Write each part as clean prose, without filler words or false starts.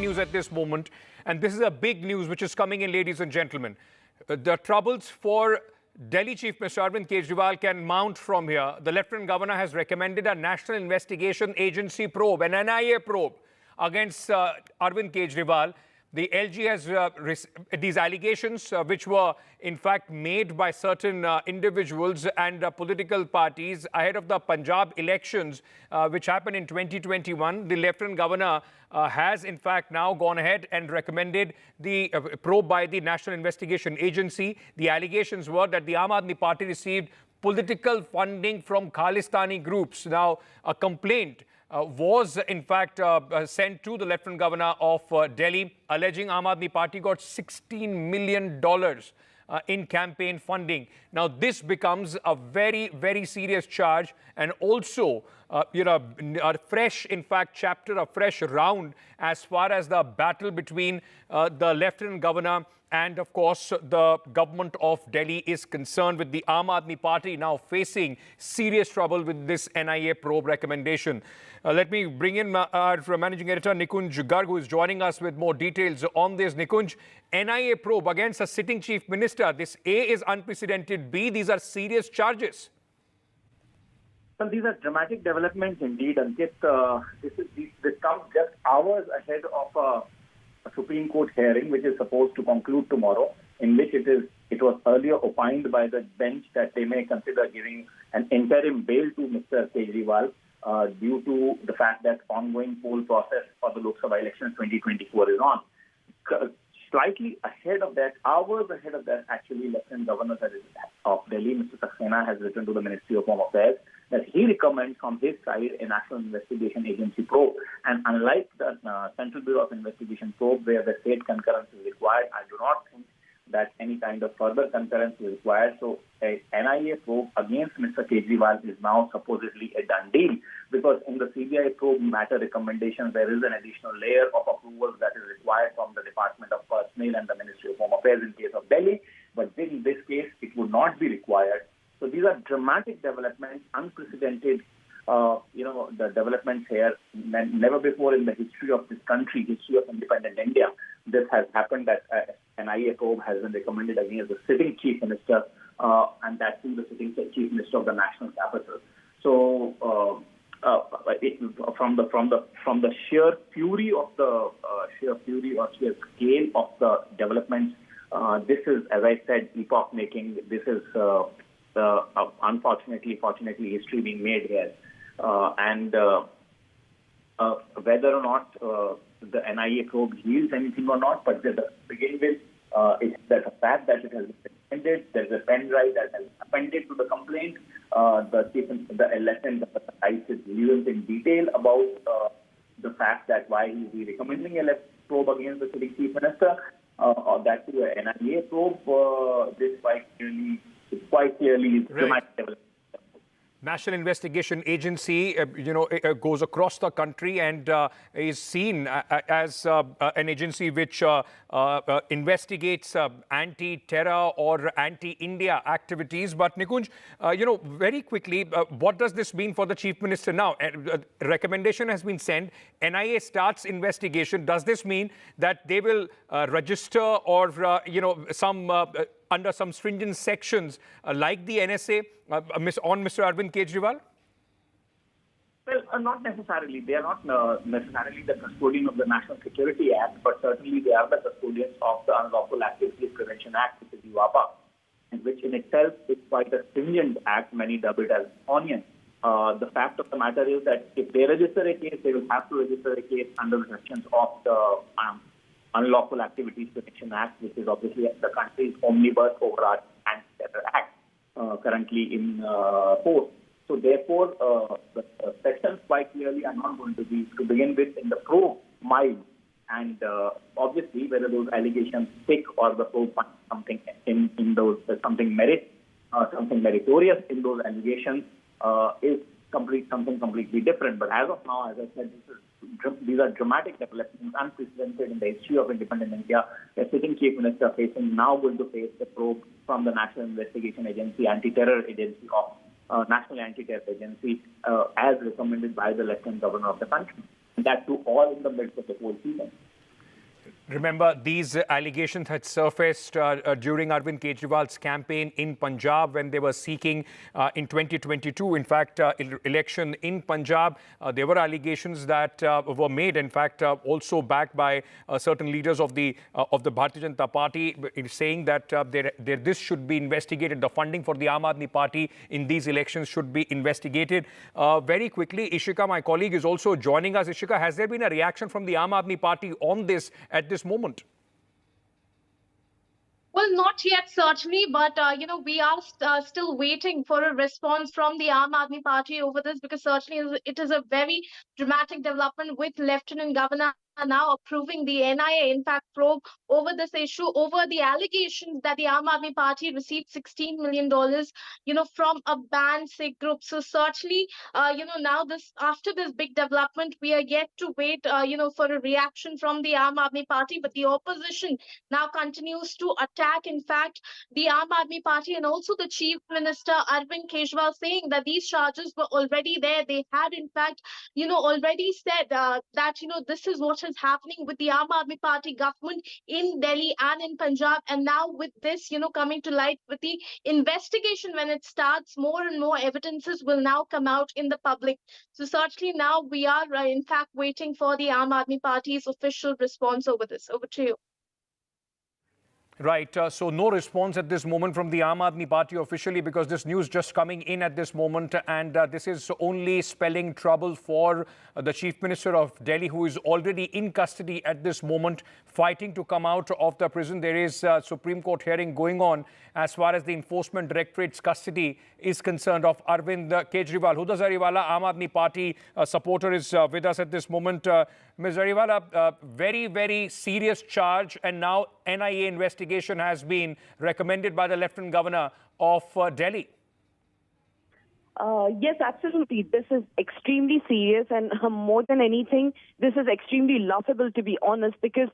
News at this moment, and this is a big news which is coming in, ladies and gentlemen. The troubles for Delhi Chief Minister Arvind Kejriwal can mount from here. The Lieutenant Governor has recommended a National Investigation Agency probe, an NIA probe, against Arvind Kejriwal. The LG has these allegations, which were in fact made by certain individuals and political parties ahead of the Punjab elections, which happened in 2021. The Lieutenant Governor has in fact now gone ahead and recommended the probe by the National Investigation Agency. The allegations were that the Aam Aadmi Party received political funding from Khalistani groups. Now, a complaint was in fact sent to the Lieutenant Governor of Delhi, alleging Aam Aadmi Party got $16 million in campaign funding. Now, this becomes a very, very serious charge, and also, a fresh, in fact, chapter, a fresh round as far as the battle between the Lieutenant Governor and, of course, the government of Delhi is concerned, with the Aam Aadmi Party now facing serious trouble with this NIA probe recommendation. Let me bring in our managing editor, Nikunj Garg, who is joining us with more details on this. Nikunj, NIA probe against a sitting chief minister. This A is unprecedented. B, these are serious charges. Well, these are dramatic developments indeed, Ankit. This comes just hours ahead of a Supreme Court hearing, which is supposed to conclude tomorrow, in which it was earlier opined by the bench that they may consider giving an interim bail to Mr. Kejriwal due to the fact that ongoing poll process for the Lok Sabha election 2024 is on. Slightly ahead of that, hours ahead of that, actually, Lieutenant Governor of Delhi, Mr. Saxena, has written to the Ministry of Home Affairs that he recommends from his side a National Investigation Agency probe. And unlike the Central Bureau of Investigation probe, where the state concurrence is required, I do not think that any kind of further concurrence is required. So a NIA probe against Mr. Kejriwal is now supposedly a done deal, because in the CBI probe matter recommendations, there is an additional layer of approvals that is required from the Department of Personnel and the Ministry of Home Affairs in case of Delhi. But in this case, it would not be required. So these are dramatic developments, unprecedented, the developments here. Never before in the history of this country, history of independent India, this has happened, that an NIA probe has been recommended against the sitting chief minister, and that too the sitting chief minister of the national capital. So from the sheer fury of the sheer scale of the developments, this is, as I said, epoch making. This is fortunately, history being made here. And whether or not the NIA probe yields anything or not, but to begin with, it's the fact that it has been recommended. There's a pen drive that has been appended to the complaint. The election cites its views in detail about the fact that why he's recommending a probe against the sitting chief minister, or that to an NIA probe. This quite clearly is dramatic development. National Investigation Agency, goes across the country and is seen as an agency which investigates anti-terror or anti-India activities. But Nikunj, very quickly, what does this mean for the Chief Minister now? A recommendation has been sent. NIA starts investigation. Does this mean that they will register or, under some stringent sections like the NSA on Mr. Arvind Kejriwal? Well, not necessarily. They are not necessarily the custodian of the National Security Act, but certainly they are the custodians of the Unlawful Activities Prevention Act, which is UAPA, and which in itself is quite a stringent act. Many dub it as onion. The fact of the matter is that if they register a case, they will have to register a case under the sections of the Unlawful Activities Prevention Act, which is obviously the country's omnibus overarching anti-terror act, currently in force. So therefore, the sections quite clearly are not going to be, to begin with, in the probe mild. And obviously, whether those allegations stick or the probe finds something in those, something meritorious in those allegations, is something completely different. But as of now, as I said, these are dramatic developments, unprecedented in the history of independent India. The sitting chief minister now going to face the probe from the National Investigation Agency, Anti-Terror Agency of National Anti-Terror Agency, as recommended by the Lieutenant Governor of the country. And that too, all in the midst of the whole season. Remember, these allegations had surfaced during Arvind Kejriwal's campaign in Punjab when they were seeking in 2022. In fact, election in Punjab, there were allegations that were made. In fact, also backed by certain leaders of the Bharatiya Janata Party, saying that this should be investigated. The funding for the Aam Aadmi Party in these elections should be investigated. Very quickly, Ishika, my colleague, is also joining us. Ishika, has there been a reaction from the Aam Aadmi Party on this at this moment? Well, not yet, certainly, but we are still waiting for a response from the Aam Aadmi Party over this, because certainly it is a very dramatic development with Lieutenant Governor now approving the NIA, in fact, probe over this issue, over the allegations that the Aam Aadmi Party received $16 million, from a banned Sikh group. So certainly, now after this big development, we are yet to wait, for a reaction from the Aam Aadmi Party, but the opposition now continues to attack, in fact, the Aam Aadmi Party and also the Chief Minister Arvind Kejriwal, saying that these charges were already there. They had, in fact, already said that, this is what is happening with the Aam Aadmi Party government in Delhi and in Punjab. And now with this, coming to light with the investigation, when it starts, more and more evidences will now come out in the public. So certainly now we are, in fact, waiting for the Aam Aadmi Party's official response over this. Over to you. Right. So no response at this moment from the Aam Aadmi Party officially, because this news just coming in at this moment, and this is only spelling trouble for the Chief Minister of Delhi, who is already in custody at this moment, fighting to come out of the prison. There is a Supreme Court hearing going on as far as the Enforcement Directorate's custody is concerned of Arvind Kejriwal. Huda Zariwala, Aam Aadmi Party supporter, is with us at this moment. Ms. Zariwala, very, very serious charge, and now NIA investigation has been recommended by the Lieutenant Governor of Delhi. Yes, absolutely. This is extremely serious, and more than anything, this is extremely laughable, to be honest, because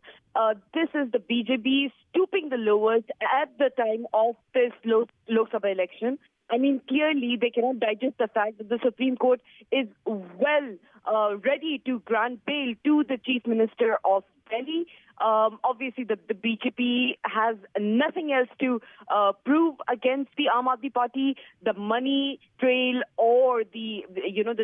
this is the BJP stooping the lowest at the time of this Lok Sabha election. I mean, clearly, they cannot digest the fact that the Supreme Court is ready to grant bail to the Chief Minister of Delhi. Obviously, the BJP has nothing else to prove against the Aam Aadmi Party. The money trail or the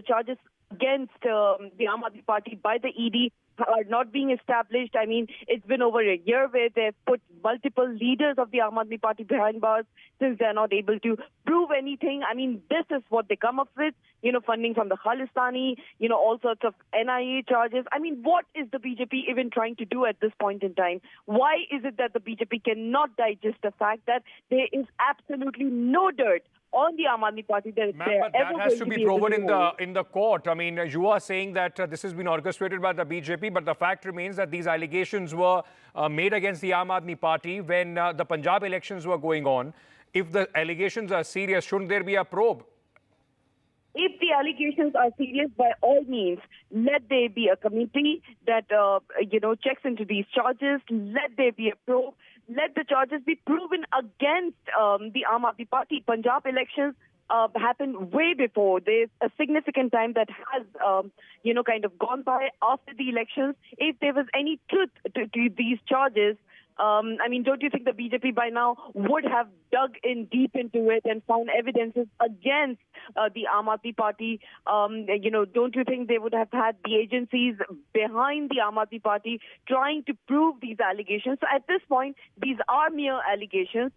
charges against the Aam Aadmi Party by the ED are not being established. I mean, it's been over a year where they've put multiple leaders of the Aam Aadmi Party behind bars since they're not able to prove anything. I mean, this is what they come up with, funding from the Khalistani, all sorts of NIA charges. I mean, what is the BJP even trying to do at this point in time? Why is it that the BJP cannot digest the fact that there is absolutely no dirt on the Aam Aadmi Party Ma'am, but that has to be proven in the court. I mean, you are saying that this has been orchestrated by the BJP, but the fact remains that these allegations were made against the Aam Aadmi Party when the Punjab elections were going on. If the allegations are serious, shouldn't there be a probe? If the allegations are serious, by all means, let there be a committee that, checks into these charges. Let there be a probe. Let the charges be proven against the Aam Aadmi Party. Punjab elections happened way before. There's a significant time that has, kind of gone by after the elections. If there was any truth to these charges, I mean, don't you think the BJP by now would have dug in deep into it and found evidences against the Aam Aadmi Party? Don't you think they would have had the agencies behind the Aam Aadmi Party trying to prove these allegations? So at this point, these are mere allegations.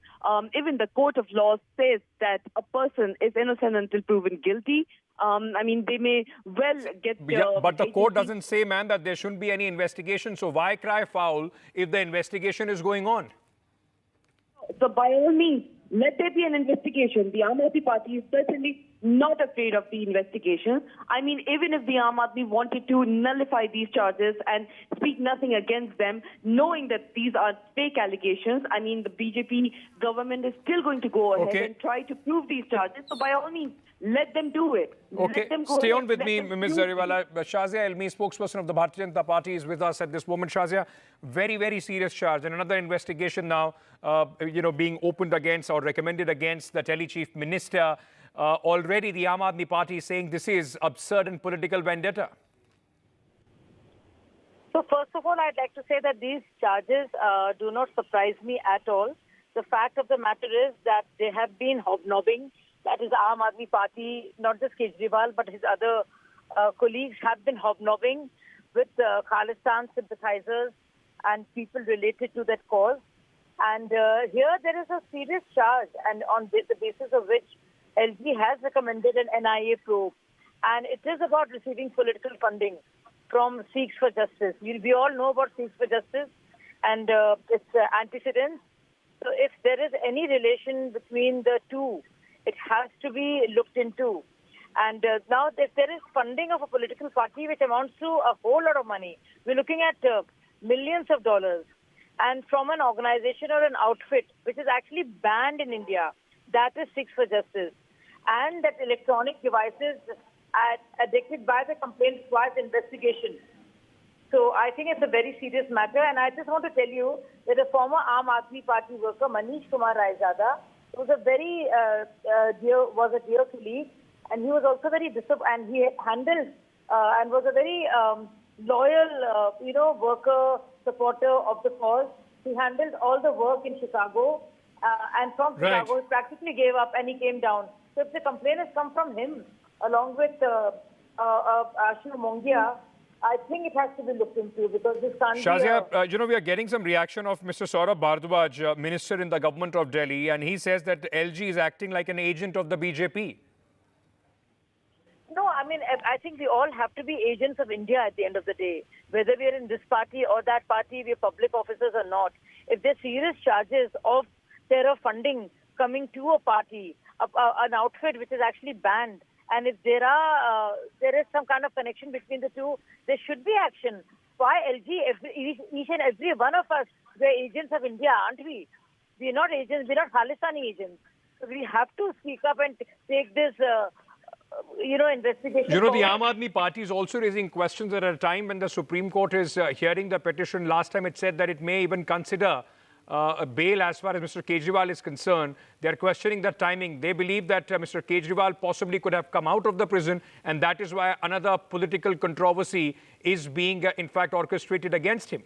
Even the court of law says that a person is innocent until proven guilty. I mean, they may well get... but the court doesn't say, ma'am, that there shouldn't be any investigation. So why cry foul if the investigation is going on? So by all means, let there be an investigation. The Aam Aadmi Party is certainly not afraid of the investigation. I mean, even if the Aam Aadmi wanted to nullify these charges and speak nothing against them, knowing that these are fake allegations, I mean, the BJP government is still going to go ahead and try to prove these charges. So by all means, let them do it. Okay, stay on with me, Ms. Zariwala. Shazia Elmi, spokesperson of the Bharatiya Janata Party, is with us at this moment. Shazia, very, very serious charge. And another investigation now, being opened against or recommended against the Delhi Chief Minister. Already the Aam Aadmi Party is saying this is absurd and political vendetta. So first of all, I'd like to say that these charges do not surprise me at all. The fact of the matter is that they have been hobnobbing. That is, Aam Aadmi Party, not just Kejriwal, but his other colleagues have been hobnobbing with Khalistan sympathizers and people related to that cause. And here there is a serious charge, and on the basis of which LG has recommended an NIA probe. And it is about receiving political funding from Sikhs For Justice. We all know about Sikhs For Justice and its antecedents. So if there is any relation between the two, it has to be looked into. And now if there is funding of a political party which amounts to a whole lot of money, we're looking at millions of dollars, and from an organization or an outfit which is actually banned in India, that is Sikhs For Justice. And that electronic devices addicted by the complaint requires investigation. So I think it's a very serious matter, and I just want to tell you that a former Aam Aadmi Party worker, Manish Kumar Raizada, was a very dear colleague, and he was also very and he handled and was a very loyal, worker, supporter of the cause. He handled all the work in Chicago, and from Chicago, he practically gave up and he came down. So if the complaint has come from him, along with Ashu Mongia, I think it has to be looked into, because this can't Shazia, we are getting some reaction of Mr. Saurabh Bhardwaj, minister in the government of Delhi, and he says that LG is acting like an agent of the BJP. No, I mean, I think we all have to be agents of India at the end of the day. Whether we are in this party or that party, we are public officers or not. If there are serious charges of terror funding coming to a party, an outfit which is actually banned, and if there is some kind of connection between the two, there should be action. Why LG? Each and every one of us, we're agents of India, aren't we? We're not agents. We're not Khalistani agents. So we have to speak up and take this, investigation. The Aam Aadmi Party is also raising questions at a time when the Supreme Court is hearing the petition. Last time it said that it may even consider a bail as far as Mr. Kejriwal is concerned. They are questioning the timing. They believe that Mr. Kejriwal possibly could have come out of the prison, and that is why another political controversy is being, in fact, orchestrated against him.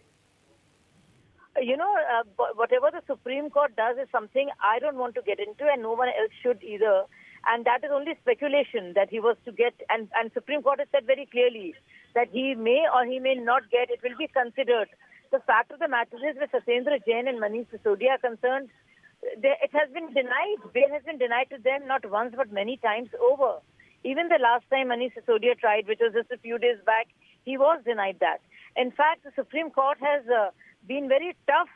Whatever the Supreme Court does is something I don't want to get into, and no one else should either. And that is only speculation that he was to get, and Supreme Court has said very clearly that he may or he may not get, it will be considered. The fact of the matter is, with Satyendra Jain and Manish Sisodia are concerned, it has been denied. Bail has been denied to them not once but many times over. Even the last time Manish Sisodia tried, which was just a few days back, he was denied that. In fact, the Supreme Court has been very tough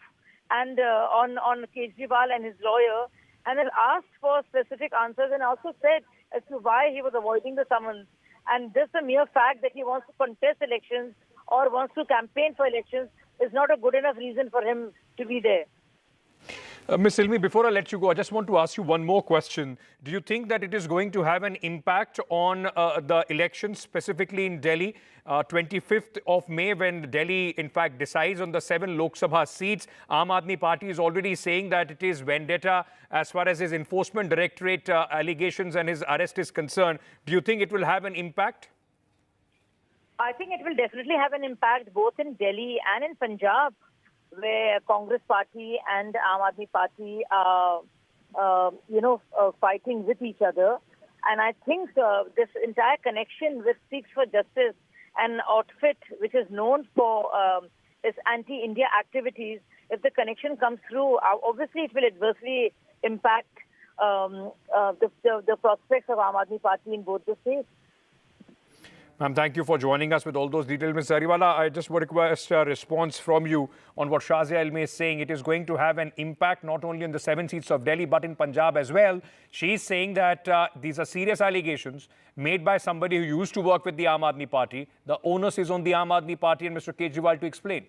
and on Kejriwal and his lawyer, and has asked for specific answers, and also said as to why he was avoiding the summons. And just the mere fact that he wants to contest elections or wants to campaign for elections is not a good enough reason for him to be there. Ms. Ilmi, before I let you go, I just want to ask you one more question. Do you think that it is going to have an impact on the elections, specifically in Delhi, 25th of May, when Delhi, in fact, decides on the 7 Lok Sabha seats? Aam Aadmi Party is already saying that it is vendetta as far as his enforcement directorate allegations and his arrest is concerned. Do you think it will have an impact? I think it will definitely have an impact both in Delhi and in Punjab, where Congress Party and Aam Aadmi Party are, fighting with each other. And I think this entire connection with Sikhs For Justice, an outfit which is known for its anti-India activities, if the connection comes through, obviously it will adversely impact the prospects of Aam Aadmi Party in both the states. Ma'am, thank you for joining us with all those details. Ms. Kejriwal, I just would request a response from you on what Shazia Ilmi is saying. It is going to have an impact not only on the 7 seats of Delhi, but in Punjab as well. She's saying that these are serious allegations made by somebody who used to work with the Aam Aadmi Party. The onus is on the Aam Aadmi Party and Mr. Kejriwal to explain.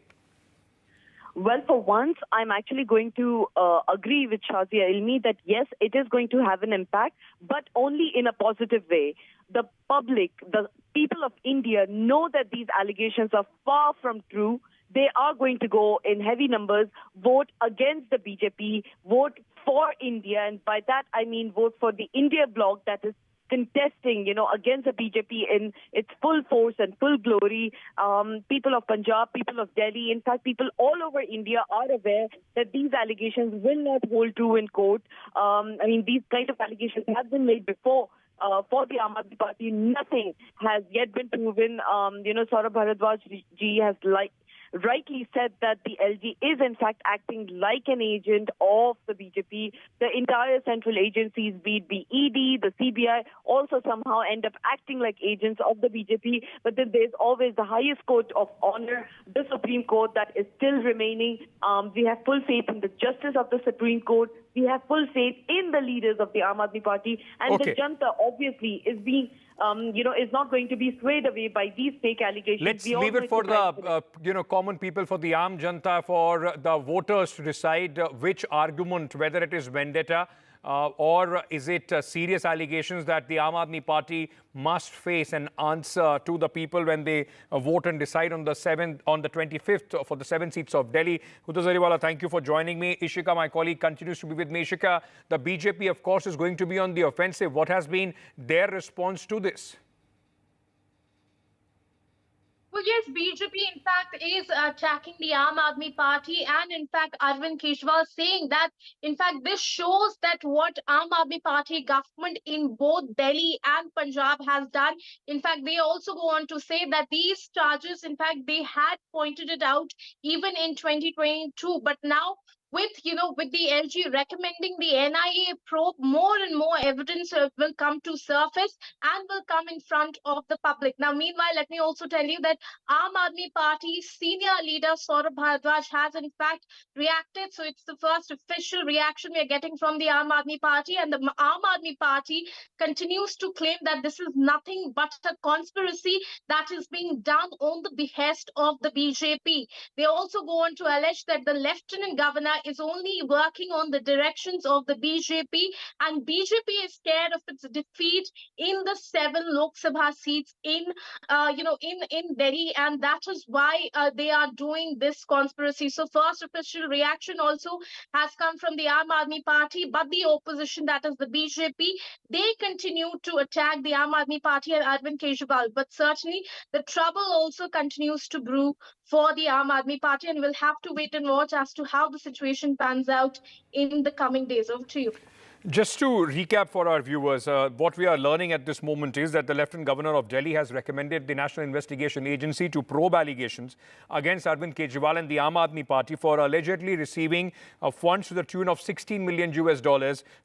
Well, for once, I'm actually going to agree with Shazia Ilmi that yes, it is going to have an impact, but only in a positive way. The public, the people of India know that these allegations are far from true. They are going to go in heavy numbers, vote against the BJP, vote for India, and by that I mean vote for the India bloc that is contesting, against the BJP in its full force and full glory. People of Punjab, people of Delhi, in fact, people all over India are aware that these allegations will not hold true in court. These kind of allegations have been made before. For the Aam Aadmi Party, nothing has yet been proven. Saurabh Bharadwaj ji has rightly said that the LG is in fact acting like an agent of the BJP. The entire central agencies, be it the ED, the CBI, also somehow end up acting like agents of the BJP. But then there's always the highest court of honor, the Supreme Court, that is still remaining. We have full faith in the justice of the Supreme Court. We have full faith in the leaders of the Aam Aadmi Party, and the Janta obviously is being, is not going to be swayed away by these fake allegations. Let's leave it for the, common people, for the Aam Janta, for the voters to decide which argument, whether it is vendetta or is it serious allegations that the Aam Aadmi Party must face and answer to the people when they vote and decide on the 25th for the 7 seats of Delhi. Huda Zariwala, thank you for joining me. Ishika, my colleague, continues to be with me. Ishika, the BJP, of course, is going to be on the offensive. What has been their response to this? Well, yes, BJP in fact is attacking the Aam Aadmi Party, and in fact Arvind Kejriwal saying that in fact this shows that what Aam Aadmi Party government in both Delhi and Punjab has done. In fact, they also go on to say that these charges, in fact, they had pointed it out even in 2022, but now with the LG recommending the NIA probe, more and more evidence will come to surface and will come in front of the public. Now, meanwhile, let me also tell you that Aam Aadmi Party's senior leader Saurabh Bharadwaj has in fact reacted. So it's the first official reaction we are getting from the Aam Aadmi Party, and the Aam Aadmi Party continues to claim that this is nothing but a conspiracy that is being done on the behest of the BJP. They also go on to allege that the Lieutenant Governor is only working on the directions of the BJP, and BJP is scared of its defeat in the 7 Lok Sabha seats in Delhi, and that is why they are doing this conspiracy. So first official reaction also has come from the Aam Aadmi Party, but the opposition, that is the BJP, they continue to attack the Aam Aadmi Party and Arvind Kejriwal. But certainly the trouble also continues to brew for the Aam Aadmi Party, and we'll have to wait and watch as to how the situation pans out in the coming days. Over to you. Just to recap for our viewers, what we are learning at this moment is that the Lieutenant Governor of Delhi has recommended the National Investigation Agency to probe allegations against Arvind Kejriwal and the Aam Aadmi Party for allegedly receiving funds to the tune of $16 million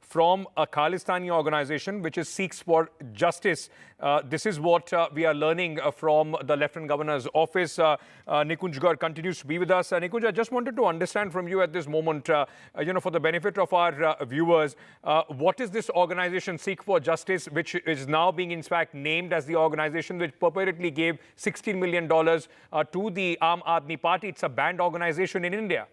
from a Khalistani organization, which is Sikhs For Justice. This is what we are learning from the Lieutenant Governor's office. Nikunj Garg continues to be with us. Nikunj, I just wanted to understand from you at this moment, for the benefit of our viewers, what is this organization, Sikhs For Justice, which is now being in fact named as the organization which purportedly gave $16 million to the Aam Aadmi Party? It's a banned organization in India.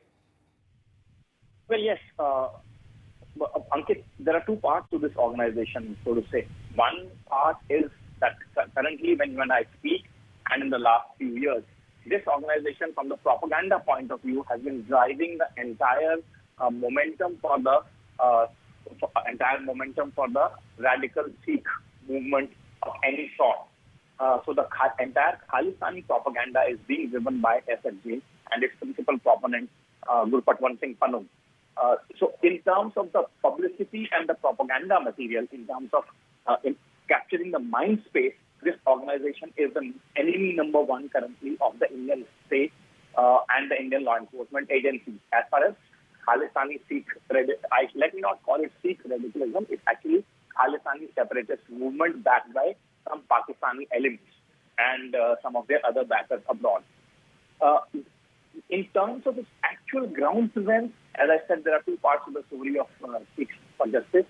Well, yes, Ankit, there are 2 parts to this organization, so to say. One part is that currently when I speak, and in the last few years, this organization from the propaganda point of view has been driving the entire momentum for the radical Sikh movement of any sort. So the entire Khalistani propaganda is being driven by SFJ and its principal proponent, Gurpatwant Pannun. So in terms of the publicity and the propaganda material, in terms of in capturing the mind space, this organization is the enemy number 1 currently of the Indian state and the Indian law enforcement agencies. As far as Khalistani Sikh, let me not call it Sikh radicalism, it's actually Khalistani separatist movement backed by some Pakistani elements and some of their other backers abroad. In terms of its actual ground presence, as I said, there are 2 parts of the story of Sikhs For Justice.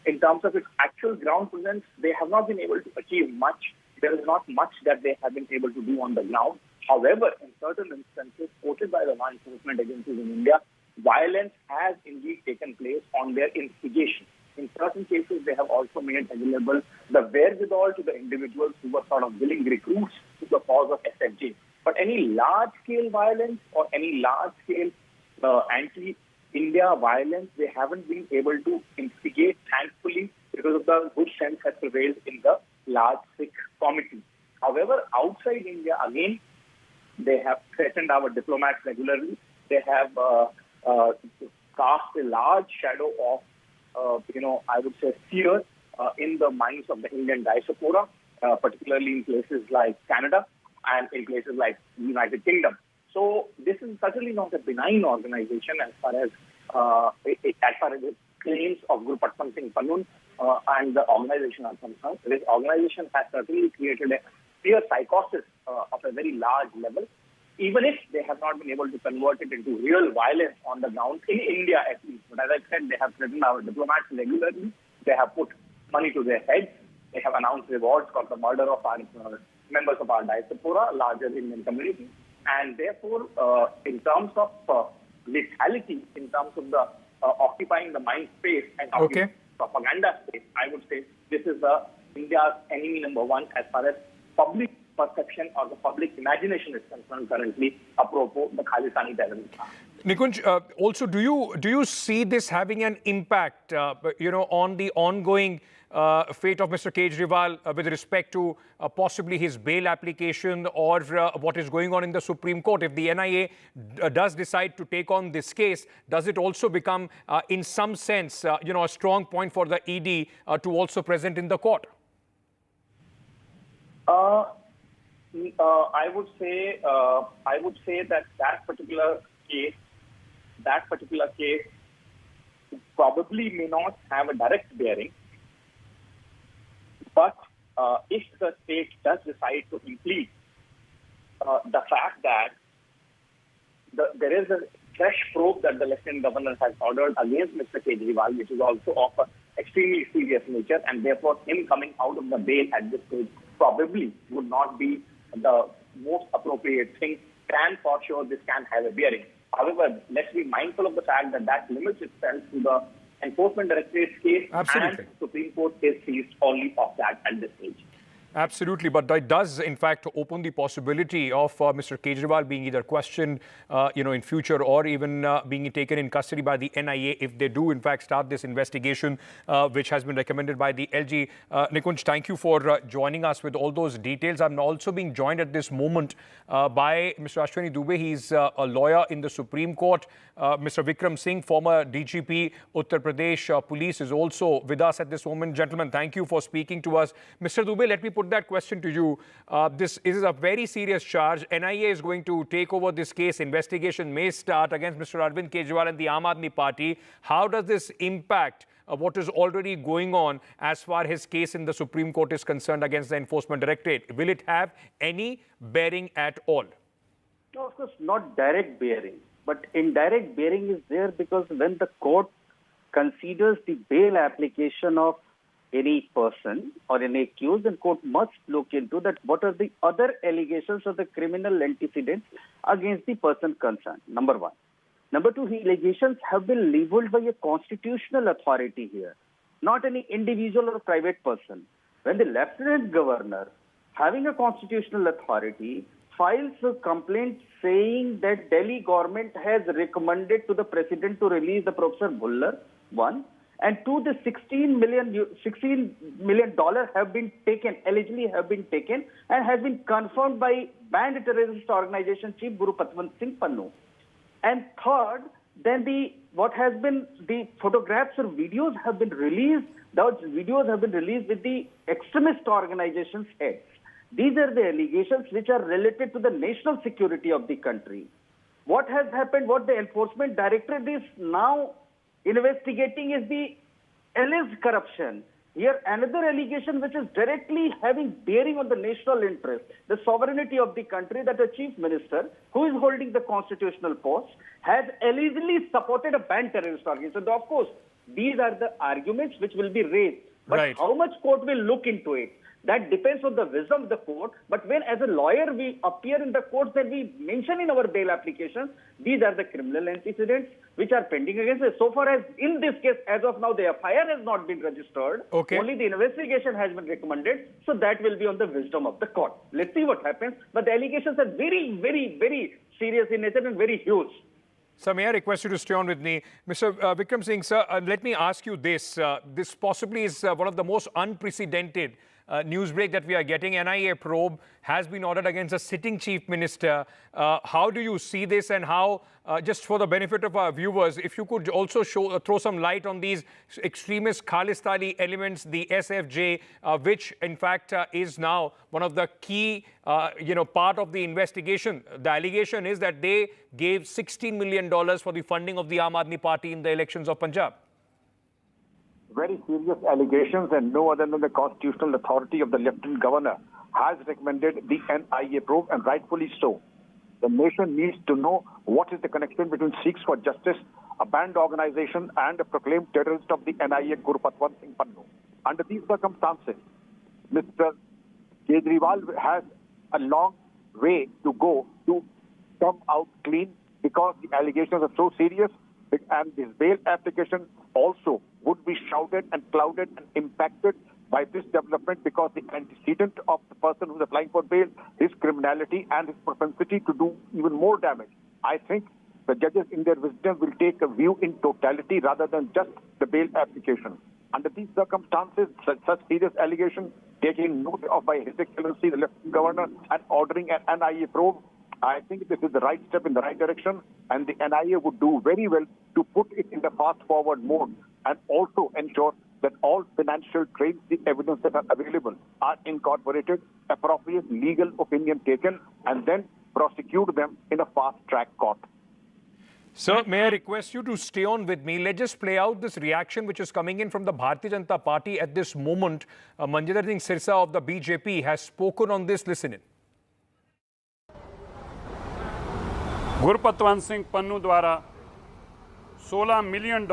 In terms of its actual ground presence, they have not been able to achieve much. There is not much that they have been able to do on the ground. However, in certain instances, quoted by the law enforcement agencies in India, violence has indeed taken place on their instigation. In certain cases, they have also made available the wherewithal to the individuals who were sort of willing recruits to the cause of SFJ. But any large-scale violence or any large-scale anti-India violence, they haven't been able to instigate, thankfully, because of the good sense that prevailed in the large Sikh committee. However, outside India, again, they have threatened our diplomats regularly. They have cast a large shadow of, I would say, fear in the minds of the Indian diaspora, particularly in places like Canada and in places like the United Kingdom. So this is certainly not a benign organization as far as the claims of Gurpatwant Pannun and the organization are concerned. This organization has certainly created a fear psychosis of a very large level, even if they have not been able to convert it into real violence on the ground, in India at least. But as I said, they have threatened our diplomats regularly. They have put money to their heads. They have announced rewards for the murder of our members of our diaspora, larger Indian community. And therefore, in terms of lethality, in terms of the occupying the mind space and propaganda space, I would say this is India's enemy number one as far as public perception or the public imagination is concerned currently, apropos the Khalistani terrorism. Nikunj, also, do you see this having an impact, on the ongoing fate of Mr. Kejriwal with respect to possibly his bail application or what is going on in the Supreme Court? If the NIA does decide to take on this case, does it also become, in some sense, a strong point for the ED to also present in the court? I would say that particular case probably may not have a direct bearing. But if the state does decide to impede the fact that there is a fresh probe that the Lieutenant Governor has ordered against Mr. Kejriwal, which is also of an extremely serious nature, and therefore him coming out of the bail at this stage probably would not be the most appropriate thing. For sure, this can have a bearing. However, let's be mindful of the fact that that limits itself to the Enforcement Directorate's case. Absolutely. And Supreme Court is seized only of that at this stage. Absolutely, but that does, in fact, open the possibility of Mr. Kejriwal being either questioned, in future, or even being taken in custody by the NIA if they do, in fact, start this investigation, which has been recommended by the LG. Nikunj, thank you for joining us with all those details. I'm also being joined at this moment by Mr. Ashwini Dubey. He's a lawyer in the Supreme Court. Mr. Vikram Singh, former DGP, Uttar Pradesh Police, is also with us at this moment. Gentlemen, thank you for speaking to us. Mr. Dubey, let me put that question to you. This is a very serious charge. NIA is going to take over this case. Investigation may start against Mr. Arvind Kejriwal and the Aam Aadmi Party. How does this impact what is already going on as far as his case in the Supreme Court is concerned against the Enforcement Directorate? Will it have any bearing at all? No, of course, not direct bearing. But indirect bearing is there because when the court considers the bail application of any person or any accused, then court must look into that what are the other allegations of the criminal antecedents against the person concerned, number one. Number two, the allegations have been leveled by a constitutional authority here, not any individual or private person. When the Lieutenant Governor, having a constitutional authority, files a complaint saying that Delhi government has recommended to the president to release the Professor Bhullar, one, and two, the $16 million have been taken, allegedly have been taken, and has been confirmed by banned terrorist organization Chief Gurpatwant Pannun. And third, then the photographs or videos have been released. Those videos have been released with the extremist organization's heads. These are the allegations which are related to the national security of the country. What has happened, what the Enforcement Directorate is now investigating is the alleged corruption. Here, another allegation which is directly having bearing on the national interest, the sovereignty of the country, that a chief minister who is holding the constitutional post has allegedly supported a banned terrorist organization. So, of course, these are the arguments which will be raised. But right. How much court will look into it? That depends on the wisdom of the court. But when, as a lawyer, we appear in the courts that we mention in our bail applications, these are the criminal antecedents which are pending against us. So far as in this case, as of now, the FIR has not been registered. Okay. Only the investigation has been recommended. So that will be on the wisdom of the court. Let's see what happens. But the allegations are very, very, very serious in nature and very huge. Sir, may I request you to stay on with me? Mr. Vikram Singh, sir, let me ask you this. This possibly is one of the most unprecedented news break that we are getting. NIA probe has been ordered against a sitting chief minister. How do you see this, and how, just for the benefit of our viewers, if you could also throw some light on these extremist Khalistani elements, the SFJ, which in fact is now one of the key, part of the investigation. The allegation is that they gave $16 million for the funding of the Aam Aadmi Party in the elections of Punjab. Very serious allegations, and no other than the constitutional authority of the Lieutenant Governor has recommended the NIA probe, and rightfully so. The nation needs to know what is the connection between Sikhs For Justice, a banned organization, and a proclaimed terrorist of the NIA, Gurpatwant Pannun. Under these circumstances, Mr. Kejriwal has a long way to go to come out clean, because the allegations are so serious, and his bail application also would be shrouded and clouded and impacted by this development, because the antecedent of the person who's applying for bail, his criminality and his propensity to do even more damage. I think the judges in their wisdom will take a view in totality rather than just the bail application. Under these circumstances, such serious allegations, taking note of by His Excellency the Lieutenant Governor and ordering an NIA probe, I think this is the right step in the right direction, and the NIA would do very well to put it in the fast-forward mode and also ensure that all financial trails, the evidence that are available, are incorporated, appropriate legal opinion taken, and then prosecute them in a fast-track court. Sir, may I request you to stay on with me? Let's just play out this reaction which is coming in from the Bharatiya Janata Party at this moment. Manjinder Singh Sirsa of the BJP has spoken on this. Listen in. Gurpatwant Singh Pannu द्वारा $16 million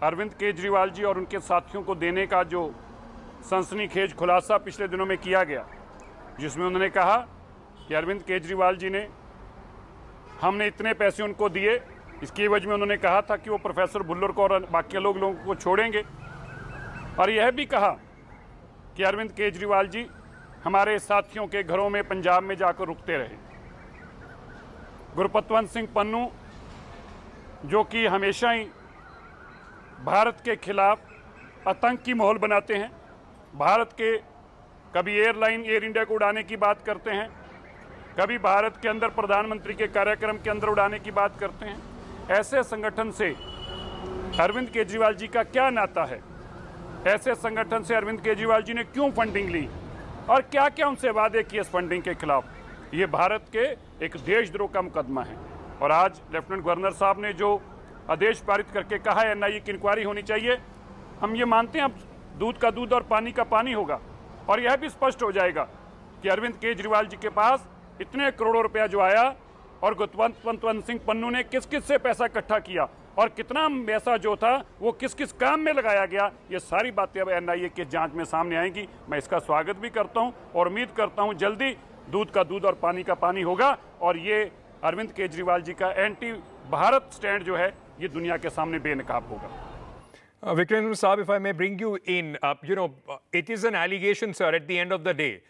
Arvind Kejriwal ji और उनके साथियों को देने का जो सनसनीखेज खुलासा पिछले दिनों में किया गया, जिसमें उन्होंने कहा कि अरविंद केजरीवाल जी ने हमने इतने पैसे उनको दिए, इसकी एवज में उन्होंने कहा था कि वो प्रोफेसर भुल्लर को और बाकी लोगों को छोड़ेंगे, और यह भी कहा कि अरविंद केजरीवाल जी हमारे साथियों के घरों में पंजाब में जाकर रुकते रहे। गुरपतवंत सिंह पन्नू, जो कि हमेशा ही भारत के खिलाफ आतंक की माहौल बनाते हैं, भारत के कभी एयर इंडिया को उड़ाने की बात करते हैं, कभी भारत के अंदर प्रधानमंत्री के कार्यक्रम के अंदर उड़ाने की बात करते हैं, ऐसे संगठन से अरविंद केजरीवाल जी का क्या नाता है? ऐसे संगठन से अरविंद केजरीवाल जी ने क्यों फंडिंग ली और क्या क्या उनसे वादे किए इस फंडिंग के खिलाफ? ये भारत के एक देशद्रोह का मुकदमा है। और आज लेफ्टिनेंट गवर्नर साहब ने जो आदेश पारित करके कहा है NIA की इंक्वायरी होनी चाहिए, हम ये मानते हैं अब दूध का दूध और पानी का पानी होगा, और यह भी स्पष्ट हो जाएगा कि अरविंद केजरीवाल जी के पास इतने करोड़ों रुपया जो आया और गुरपतवंत सिंह पन्नू ने किस किस से पैसा इकट्ठा किया और कितना पैसा जो था वो किस किस काम में लगाया गया, ये सारी बातें अब NIA के जांच में सामने आएंगी। मैं इसका स्वागत भी करता हूं और उम्मीद करता हूं जल्दी दूध का दूध और पानी का पानी होगा, और ये अरविंद केजरीवाल जी का एंटी भारत स्टैंड जो है ये दुनिया के सामने बेनकाब होगा। Vikram Saab, if I may bring you in, it is an allegation, sir, at the end of the day.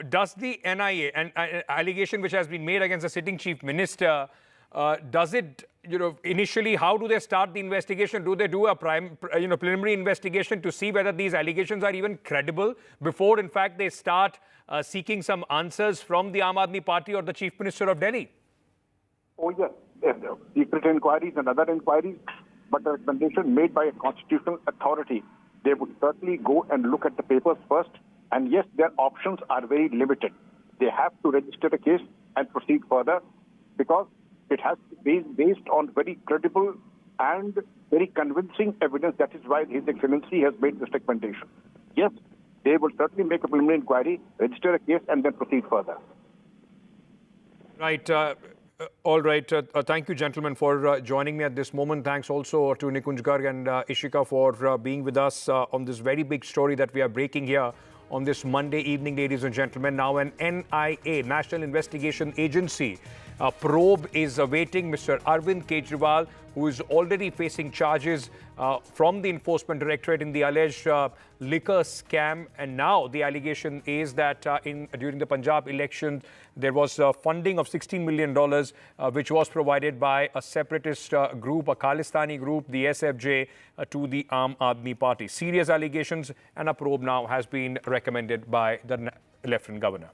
Does the NIA, an allegation which has been made against the sitting chief minister, does it, initially, how do they start the investigation? Do they do a preliminary investigation to see whether these allegations are even credible before, in fact, they start seeking some answers from the Aam Aadmi Party or the Chief Minister of Delhi? Oh, yes. Secret inquiries and other inquiries, but the recommendation made by a constitutional authority, they would certainly go and look at the papers first. And yes, their options are very limited. They have to register a case and proceed further, because it has to be based on very credible and very convincing evidence. That is why His Excellency has made this recommendation. Yes, they will certainly make a preliminary inquiry, register a case, and then proceed further. Right. All right. Thank you, gentlemen, for joining me at this moment. Thanks also to Nikunj Garg and Ishika for being with us on this very big story that we are breaking here on this Monday evening, ladies and gentlemen. Now an NIA, National Investigation Agency, probe is awaiting Mr. Arvind Kejriwal, who is already facing charges from the Enforcement Directorate in the alleged liquor scam. And now the allegation is that during the Punjab election, there was funding of $16 million, which was provided by a separatist group, a Khalistani group, the SFJ, to the Aam Aadmi Party. Serious allegations, and a probe now has been recommended by the Lieutenant Governor.